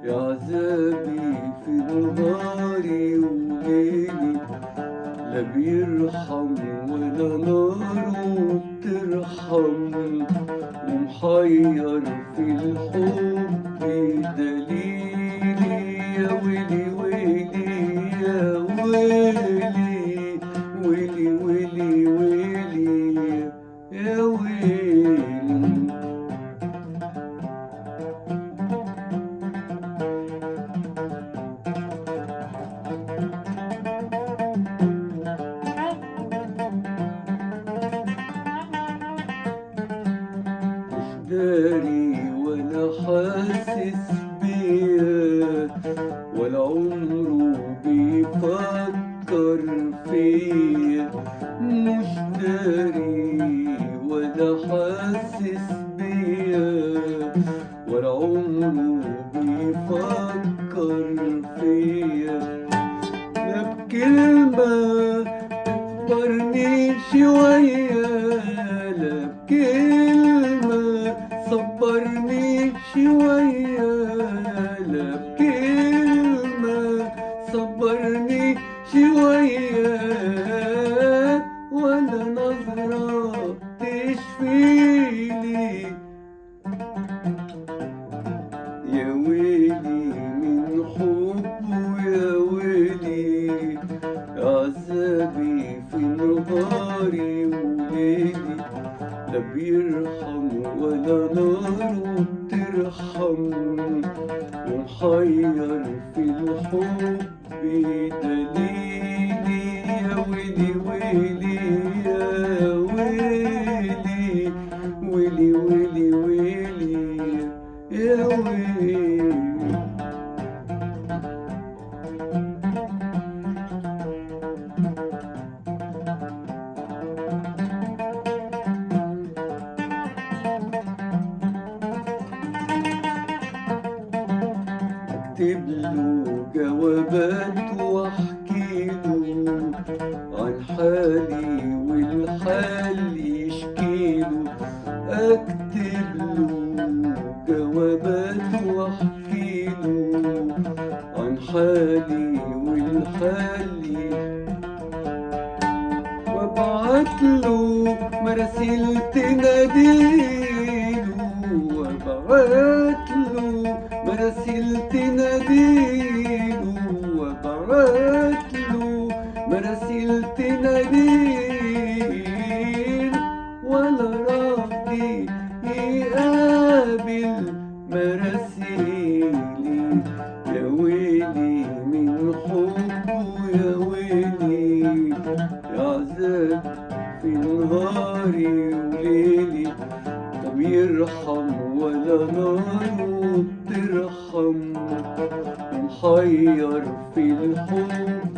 يا عذابي في نهاري وليلي، لا بيرحم ولا ناره بترحم، ومحير في الحب دليلي. يا ويلي ويلي يا ويلي، ويلي ويلي ويلي يا ويلي. داري ولا حاسس بيا، ولا عمره بيفكر فيا. مش داري ولا حاسس بيا، ولا عمره بيفكر فيا. لا بكلمة صبرني شوية، لا بكلمة صبرني شوية، لا بكلمة صبرني شوية، ولا نظرة تشفيلي. يا ويلي من حبه، يا ويلي عذابي في نهاري وليلي، لا بيرحم ولا ناره بترحم، ومحير في الحب دليلي. يا ويلي ويلي يا ويلي، ويلي ويلي ويلي يا ويلي. اكتب له جوابات واحكي له عن حالي والحال يشكي له. اكتب له جوابات واحكي له عن حالي والحال، وابعت له مراسيل تناديله، وابعت له مراسيل تناديله، وابعت له مراسيل تناديله، ولا راضي يقابل مراسيلي. يا ويلي من حبه، يا ويلي يا عذاب في نهاري وليلي، لا بيرحم ولا ناره بترحم، ومحير في الحب